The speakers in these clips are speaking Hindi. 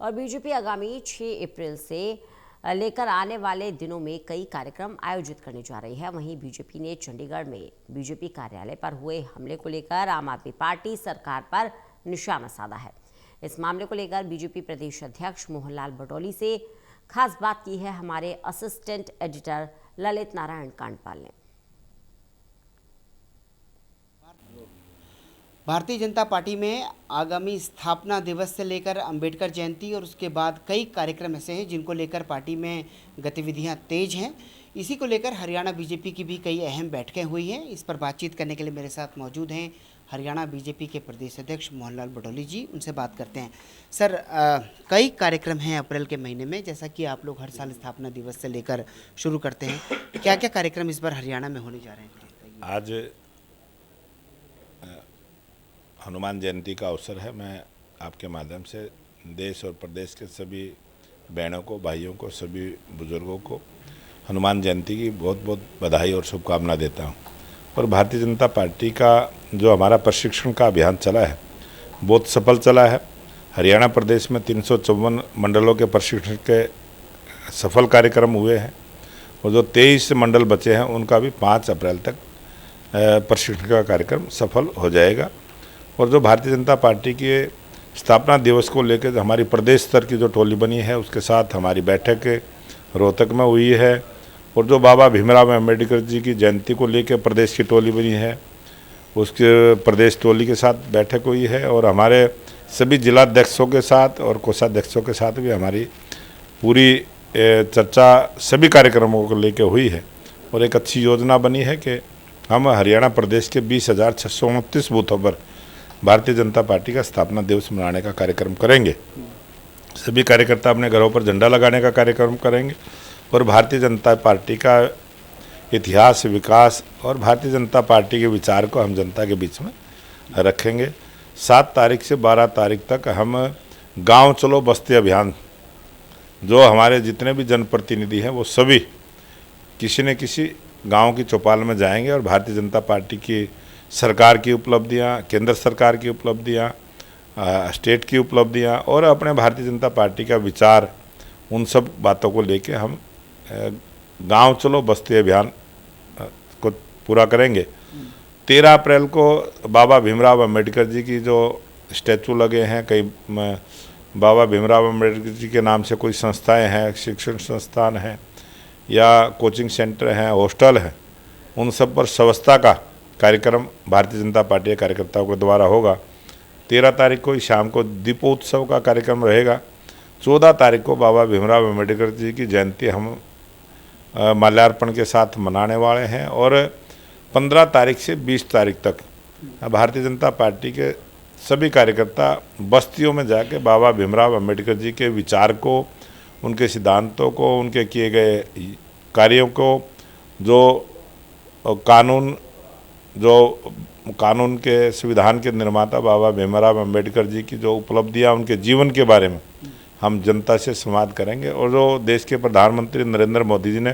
और बीजेपी आगामी 6 अप्रैल से लेकर आने वाले दिनों में कई कार्यक्रम आयोजित करने जा रही है। वहीं बीजेपी ने चंडीगढ़ में बीजेपी कार्यालय पर हुए हमले को लेकर आम आदमी पार्टी सरकार पर निशाना साधा है। इस मामले को लेकर बीजेपी प्रदेश अध्यक्ष मोहनलाल बटोली से खास बात की है हमारे असिस्टेंट एडिटर ललित नारायण कांडपाल ने। भारतीय जनता पार्टी में आगामी स्थापना दिवस से लेकर अंबेडकर जयंती और उसके बाद कई कार्यक्रम ऐसे हैं जिनको लेकर पार्टी में गतिविधियां तेज हैं। इसी को लेकर हरियाणा बीजेपी की भी कई अहम बैठकें हुई हैं। इस पर बातचीत करने के लिए मेरे साथ मौजूद हैं हरियाणा बीजेपी के प्रदेश अध्यक्ष मोहनलाल बटोली जी। उनसे बात करते हैं। सर, कई कार्यक्रम हैं अप्रैल के महीने में, जैसा कि आप लोग हर साल स्थापना दिवस से लेकर शुरू करते हैं। क्या क्या कार्यक्रम इस बार हरियाणा में होने जा रहे हैं? आज हनुमान जयंती का अवसर है। मैं आपके माध्यम से देश और प्रदेश के सभी बहनों को, भाइयों को, सभी बुजुर्गों को हनुमान जयंती की बहुत बहुत बधाई और शुभकामना देता हूं। और भारतीय जनता पार्टी का जो हमारा प्रशिक्षण का अभियान चला है बहुत सफल चला है। हरियाणा प्रदेश में 354 मंडलों के प्रशिक्षण के सफल कार्यक्रम हुए हैं और जो 23 मंडल बचे हैं उनका भी 5 अप्रैल तक प्रशिक्षण का कार्यक्रम सफल हो जाएगा। और जो भारतीय जनता पार्टी के स्थापना दिवस को लेकर हमारी प्रदेश स्तर की जो टोली बनी है उसके साथ हमारी बैठक रोहतक में हुई है। और जो बाबा भीमराव अम्बेडकर जी की जयंती को लेकर प्रदेश की टोली बनी है उसके प्रदेश टोली के साथ बैठक हुई है। और हमारे सभी जिलाध्यक्षों के साथ और कोषाध्यक्षों के साथ भी हमारी पूरी चर्चा सभी कार्यक्रमों को लेकर हुई है। और एक अच्छी योजना बनी है कि हम हरियाणा प्रदेश के 20,629 बूथों पर भारतीय जनता पार्टी का स्थापना दिवस मनाने का कार्यक्रम करेंगे। सभी कार्यकर्ता अपने घरों पर झंडा लगाने का कार्यक्रम करेंगे और भारतीय जनता पार्टी का इतिहास, विकास और भारतीय जनता पार्टी के विचार को हम जनता के बीच में रखेंगे। 7 तारीख से 12 तारीख तक हम गांव चलो बस्ती अभियान, जो हमारे जितने भी जनप्रतिनिधि हैं वो सभी किसी न किसी गांव की चौपाल में जाएंगे और भारतीय जनता पार्टी की सरकार की उपलब्धियां, केंद्र सरकार की उपलब्धियां, स्टेट की उपलब्धियां और अपने भारतीय जनता पार्टी का विचार, उन सब बातों को लेके हम गांव चलो बस्ती अभियान को पूरा करेंगे। 13 अप्रैल को बाबा भीमराव अम्बेडकर जी की जो स्टैचू लगे हैं, कई बाबा भीमराव अम्बेडकर जी के नाम से कोई संस्थाएं हैं, शिक्षण संस्थान हैं या कोचिंग सेंटर हैं, हॉस्टल हैं, उन सब पर स्वच्छता का कार्यक्रम भारतीय जनता पार्टी के कार्यकर्ताओं के द्वारा होगा। 13 तारीख को ही शाम को दीपोत्सव का कार्यक्रम रहेगा। 14 तारीख को बाबा भीमराव अम्बेडकर जी की जयंती हम माल्यार्पण के साथ मनाने वाले हैं। और 15 तारीख से 20 तारीख तक भारतीय जनता पार्टी के सभी कार्यकर्ता बस्तियों में जाके बाबा भीमराव अम्बेडकर जी के विचार को, उनके सिद्धांतों को, उनके किए गए कार्यों को, जो कानून के संविधान के निर्माता बाबा भीमराव अम्बेडकर जी की जो उपलब्धियां, उनके जीवन के बारे में हम जनता से संवाद करेंगे। और जो देश के प्रधानमंत्री नरेंद्र मोदी जी ने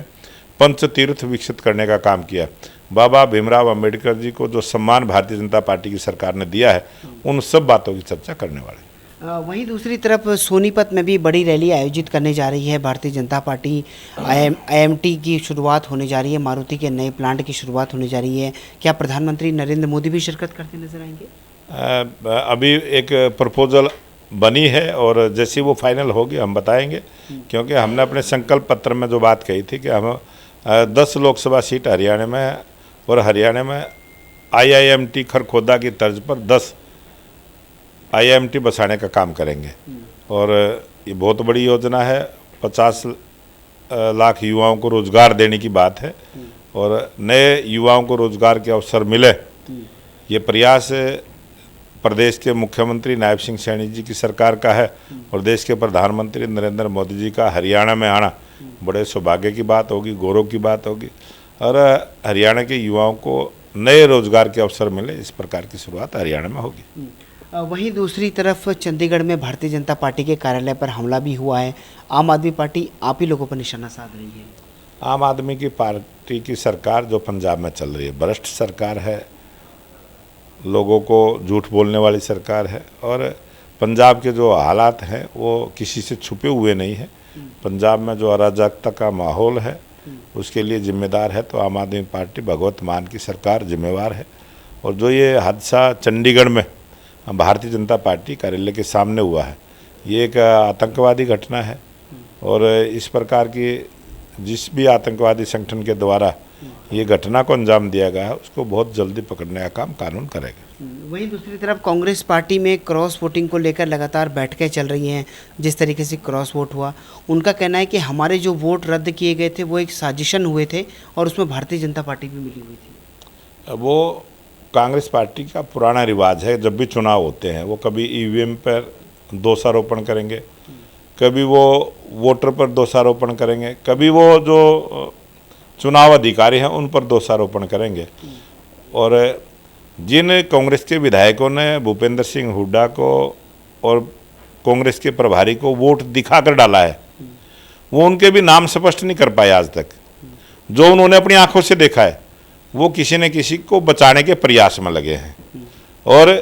पंच तीर्थ विकसित करने का काम किया, बाबा भीमराव अम्बेडकर जी को जो सम्मान भारतीय जनता पार्टी की सरकार ने दिया है, उन सब बातों की चर्चा करने वाले। वहीं दूसरी तरफ सोनीपत में भी बड़ी रैली आयोजित करने जा रही है भारतीय जनता पार्टी। IMT की शुरुआत होने जा रही है, मारुति के नए प्लांट की शुरुआत होने जा रही है। क्या प्रधानमंत्री नरेंद्र मोदी भी शिरकत करते नजर आएंगे? अभी एक प्रपोजल बनी है और जैसी वो फाइनल होगी हम बताएंगे, क्योंकि हमने अपने संकल्प पत्र में जो बात कही थी कि हम 10 लोकसभा सीट हरियाणा में और हरियाणा में IIMT खरखोदा की तर्ज पर 10 IIMT बसाने का काम करेंगे। और ये बहुत बड़ी योजना है। 50 लाख युवाओं को रोजगार देने की बात है और नए युवाओं को रोजगार के अवसर मिले, ये प्रयास प्रदेश के मुख्यमंत्री नायब सिंह सैनी जी की सरकार का है और देश के प्रधानमंत्री नरेंद्र मोदी जी का हरियाणा में आना बड़े सौभाग्य की बात होगी, गौरव की बात होगी और हरियाणा के युवाओं को नए रोजगार के अवसर मिले, इस प्रकार की शुरुआत हरियाणा में होगी। वहीं दूसरी तरफ चंडीगढ़ में भारतीय जनता पार्टी के कार्यालय पर हमला भी हुआ है। आम आदमी पार्टी आप ही लोगों पर निशाना साध रही है। आम आदमी की पार्टी की सरकार जो पंजाब में चल रही है, भ्रष्ट सरकार है, लोगों को झूठ बोलने वाली सरकार है और पंजाब के जो हालात हैं वो किसी से छुपे हुए नहीं हैं। पंजाब में जो अराजकता का माहौल है उसके लिए जिम्मेदार है तो आम आदमी पार्टी भगवत मान की सरकार जिम्मेवार है। और जो ये हादसा चंडीगढ़ में भारतीय जनता पार्टी कार्यालय के सामने हुआ है, ये एक आतंकवादी घटना है और इस प्रकार की जिस भी आतंकवादी संगठन के द्वारा ये घटना को अंजाम दिया गया है उसको बहुत जल्दी पकड़ने का काम कानून करेगा। वहीं दूसरी तरफ कांग्रेस पार्टी में क्रॉस वोटिंग को लेकर लगातार बैठकें चल रही हैं। जिस तरीके से क्रॉस वोट हुआ, उनका कहना है कि हमारे जो वोट रद्द किए गए थे वो एक साजिशन हुए थे और उसमें भारतीय जनता पार्टी भी मिली हुई थी। वो कांग्रेस पार्टी का पुराना रिवाज है, जब भी चुनाव होते हैं वो कभी ईवीएम पर दोषारोपण करेंगे, कभी वो वोटर पर दोषारोपण करेंगे, कभी वो जो चुनाव अधिकारी हैं उन पर दोषारोपण करेंगे। और जिन कांग्रेस के विधायकों ने भूपेंद्र सिंह हुड्डा को और कांग्रेस के प्रभारी को वोट दिखाकर डाला है वो उनके भी नाम स्पष्ट नहीं कर पाए आज तक। जो उन्होंने अपनी आंखों से देखा है वो किसी न किसी को बचाने के प्रयास में लगे हैं। और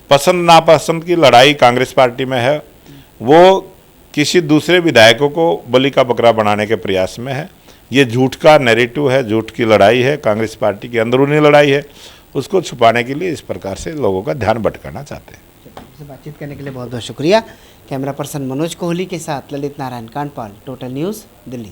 पसंद नापसंद की लड़ाई कांग्रेस पार्टी में है, वो किसी दूसरे विधायकों को बलि का बकरा बनाने के प्रयास में है। ये झूठ का नैरेटिव है, झूठ की लड़ाई है, कांग्रेस पार्टी की अंदरूनी लड़ाई है। उसको छुपाने के लिए इस प्रकार से लोगों का ध्यान भटकाना चाहते हैं। आपसे बातचीत करने के लिए बहुत बहुत शुक्रिया। कैमरा पर्सन मनोज कोहली के साथ ललित नारायण कांडपाल, टोटल न्यूज़, दिल्ली।